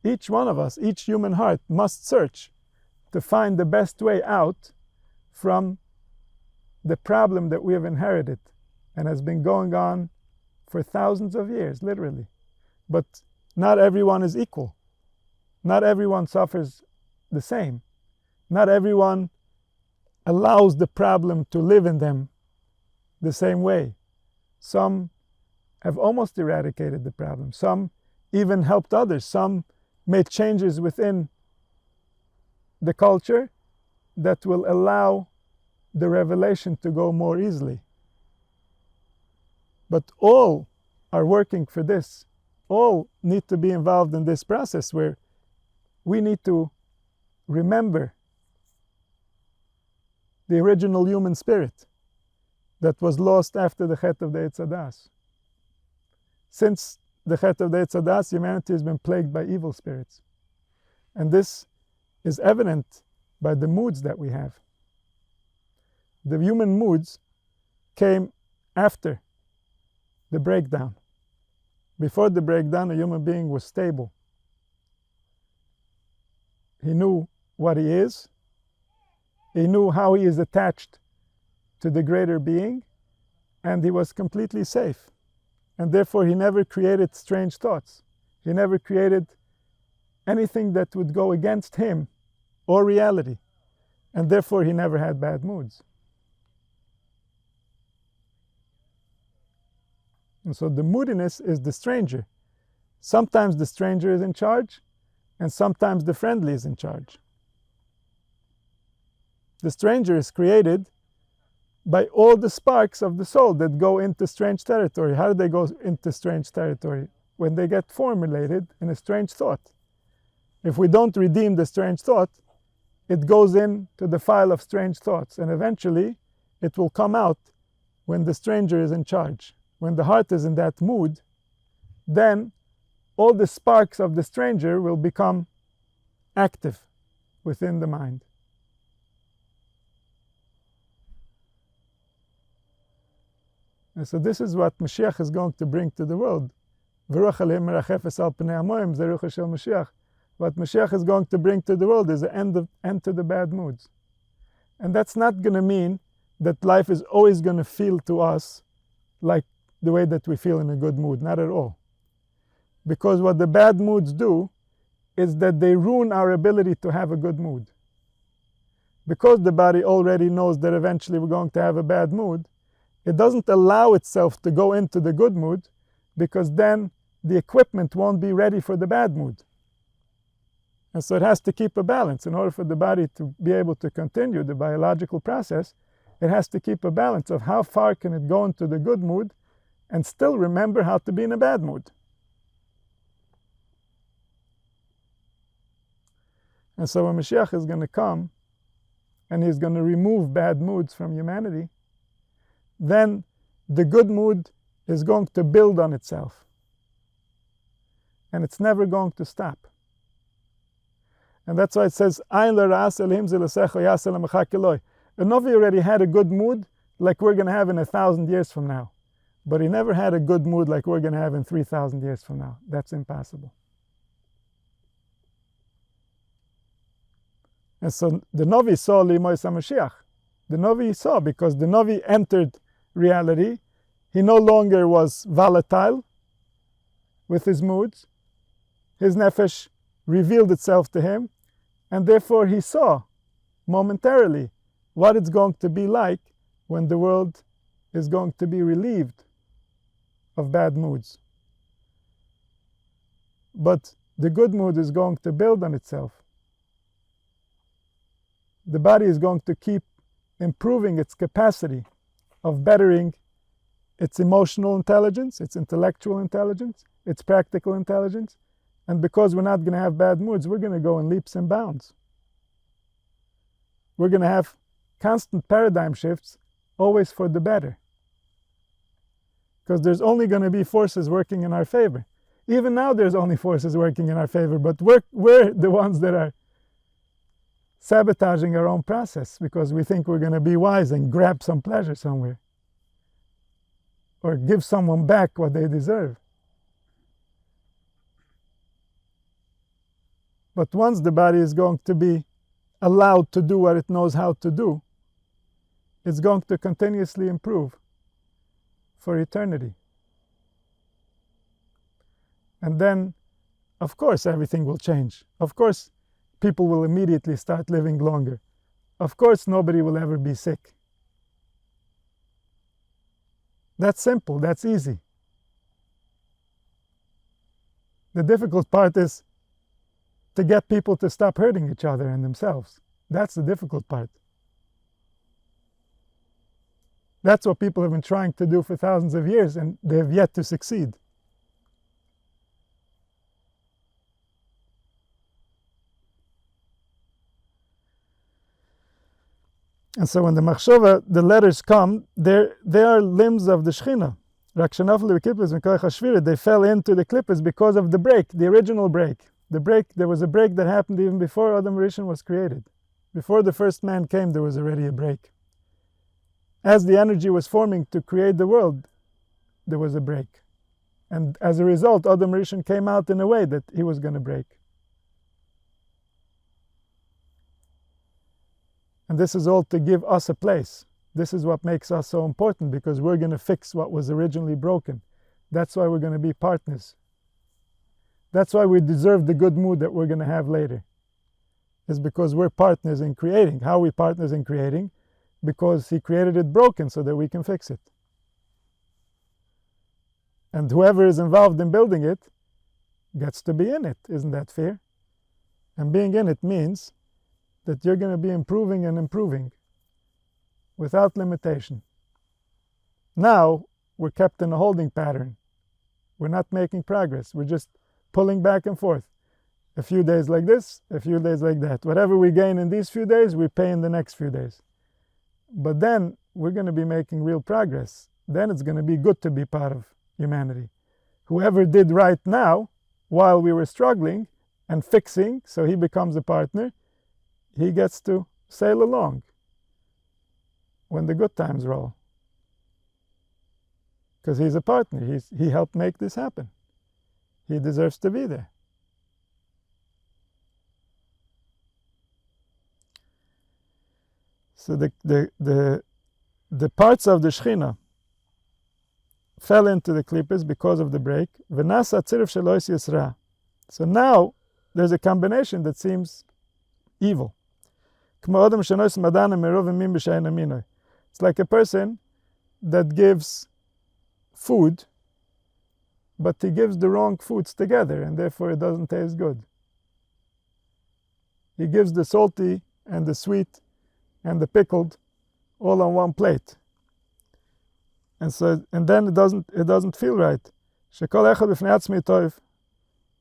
Each one of us, each human heart must search to find the best way out from the problem that we have inherited and has been going on for thousands of years, literally. But not everyone is equal. Not everyone suffers the same. Not everyone allows the problem to live in them the same way. Some have almost eradicated the problem. Some even helped others. Some made changes within the culture that will allow the revelation to go more easily. But all are working for this. All need to be involved in this process where we need to remember the original human spirit that was lost after the Chet of the Eitz Hadas. Since the Chet of the Eitz Hadas, humanity has been plagued by evil spirits. And this is evident by the moods that we have. The human moods came after the breakdown. Before the breakdown, a human being was stable. He knew what he is. He knew how he is attached to the greater being, and he was completely safe. And therefore, he never created strange thoughts. He never created anything that would go against him or reality, and therefore he never had bad moods. And so the moodiness is the stranger. Sometimes the stranger is in charge, and sometimes the friendly is in charge. The stranger is created by all the sparks of the soul that go into strange territory. How do they go into strange territory? When they get formulated in a strange thought. If we don't redeem the strange thought, it goes into the file of strange thoughts, and eventually it will come out when the stranger is in charge. When the heart is in that mood, then all the sparks of the stranger will become active within the mind. And so this is what Mashiach is going to bring to the world. What Mashiach is going to bring to the world is an end to the bad moods. And that's not going to mean that life is always going to feel to us like the way that we feel in a good mood. Not at all. Because what the bad moods do is that they ruin our ability to have a good mood. Because the body already knows that eventually we're going to have a bad mood, it doesn't allow itself to go into the good mood, because then the equipment won't be ready for the bad mood. And so it has to keep a balance. In order for the body to be able to continue the biological process, it has to keep a balance of how far can it go into the good mood and still remember how to be in a bad mood. And so when Mashiach is going to come and he's going to remove bad moods from humanity, then the good mood is going to build on itself. And it's never going to stop. And that's why it says, a Novi already had a good mood like we're going to have in 1,000 years from now. But he never had a good mood like we're going to have in 3,000 years from now. That's impossible. And so the Novi saw Limois HaMashiach. The Novi saw, because the Novi entered reality. He no longer was volatile with his moods. His nefesh revealed itself to him, and therefore he saw momentarily what it's going to be like when the world is going to be relieved of bad moods. But the good mood is going to build on itself. The body is going to keep improving its capacity of bettering its emotional intelligence, its intellectual intelligence, its practical intelligence. And because we're not going to have bad moods, we're going to go in leaps and bounds. We're going to have constant paradigm shifts, always for the better. Because there's only going to be forces working in our favor. Even now there's only forces working in our favor, but we're the ones that are sabotaging our own process because we think we're going to be wise and grab some pleasure somewhere. Or give someone back what they deserve. But once the body is going to be allowed to do what it knows how to do, it's going to continuously improve for eternity. And then, of course, everything will change. Of course, people will immediately start living longer. Of course, nobody will ever be sick. That's simple, that's easy. The difficult part is to get people to stop hurting each other and themselves. That's the difficult part. That's what people have been trying to do for thousands of years, and they have yet to succeed. And so when the machshava, the letters come, they are limbs of the Shechina. They fell into the klippas because of the break, the original break. There was a break that happened even before Adam Rishon was created. Before the first man came, there was already a break. As the energy was forming to create the world, there was a break. And as a result, Adam Rishon came out in a way that he was going to break. And this is all to give us a place. This is what makes us so important, because we're going to fix what was originally broken. That's why we're going to be partners. That's why we deserve the good mood that we're going to have later. Is because we're partners in creating. How are we partners in creating? Because he created it broken so that we can fix it. And whoever is involved in building it gets to be in it. Isn't that fair? And being in it means that you're going to be improving and improving without limitation. Now, we're kept in a holding pattern. We're not making progress. We're just pulling back and forth. A few days like this, a few days like that. Whatever we gain in these few days, we pay in the next few days. But then, we're going to be making real progress. Then it's going to be good to be part of humanity. Whoever did right now, while we were struggling and fixing, so he becomes a partner, he gets to sail along when the good times roll. Because he's a partner. He helped make this happen. He deserves to be there. So the parts of the Shechina fell into the klippos because of the break. V'nasa tziruf shelo yis ra. So now there's a combination that seems evil. It's like a person that gives food, but he gives the wrong foods together, and therefore it doesn't taste good. He gives the salty and the sweet and the pickled all on one plate. And then it doesn't feel right.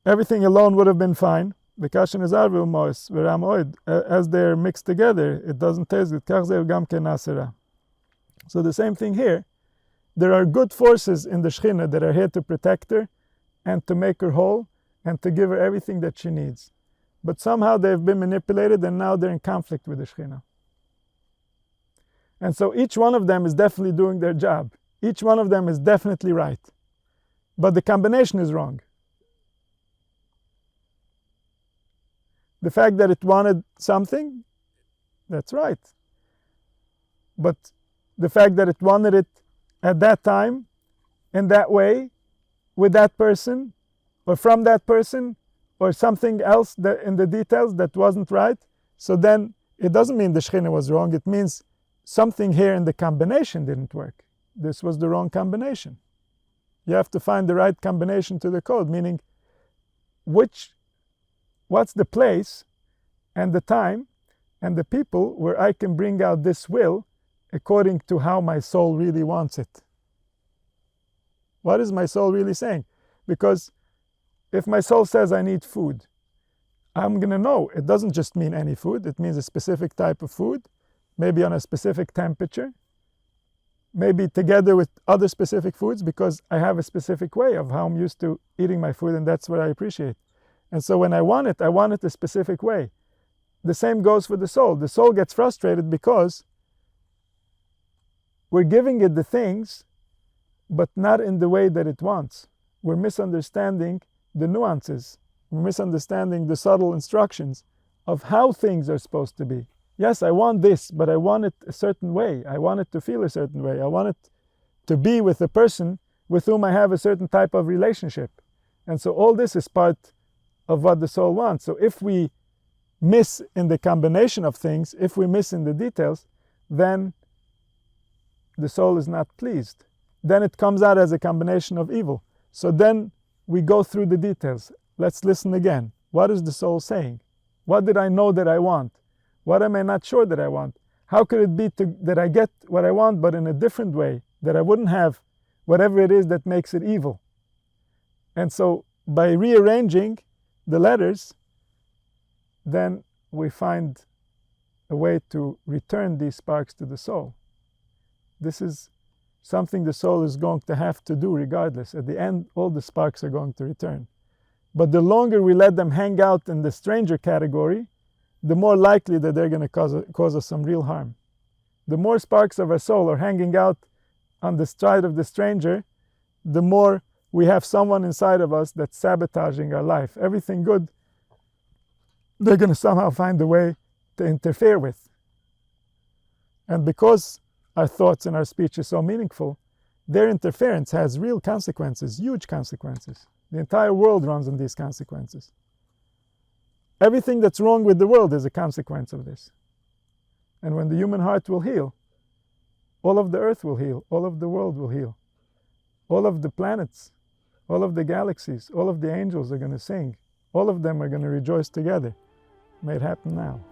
Everything alone would have been fine. As they're mixed together, it doesn't taste good. So the same thing here. There are good forces in the Shechina that are here to protect her and to make her whole and to give her everything that she needs. But somehow they've been manipulated and now they're in conflict with the Shechina. And so each one of them is definitely doing their job. Each one of them is definitely right. But the combination is wrong. The fact that it wanted something, that's right. But the fact that it wanted it at that time, in that way, with that person, or from that person, or something else that in the details that wasn't right, so then it doesn't mean the Shechina was wrong. It means something here in the combination didn't work. This was the wrong combination. You have to find the right combination to the code, meaning what's the place and the time and the people where I can bring out this will according to how my soul really wants it. What is my soul really saying? Because if my soul says I need food, I'm going to know it doesn't just mean any food. It means a specific type of food, maybe on a specific temperature, maybe together with other specific foods, because I have a specific way of how I'm used to eating my food, and that's what I appreciate. And so when I want it a specific way. The same goes for the soul. The soul gets frustrated because we're giving it the things, but not in the way that it wants. We're misunderstanding the nuances. We're misunderstanding the subtle instructions of how things are supposed to be. Yes, I want this, but I want it a certain way. I want it to feel a certain way. I want it to be with a person with whom I have a certain type of relationship. And so all this is part of what the soul wants. So if we miss in the combination of things, if we miss in the details, then the soul is not pleased. Then it comes out as a combination of evil. So then we go through the details. Let's listen again. What is the soul saying? What did I know that I want? What am I not sure that I want? How could it be that I get what I want but in a different way, that I wouldn't have whatever it is that makes it evil? And so by rearranging the letters, then we find a way to return these sparks to the soul. This is something the soul is going to have to do regardless. At the end, all the sparks are going to return. But the longer we let them hang out in the stranger category, the more likely that they're going to cause us some real harm. The more sparks of our soul are hanging out on the side of the stranger, the more we have someone inside of us that's sabotaging our life. Everything good, they're going to somehow find a way to interfere with. And because our thoughts and our speech is so meaningful, their interference has real consequences, huge consequences. The entire world runs on these consequences. Everything that's wrong with the world is a consequence of this. And when the human heart will heal, all of the earth will heal, all of the world will heal. All of the planets, all of the galaxies, all of the angels are going to sing. All of them are going to rejoice together. May it happen now.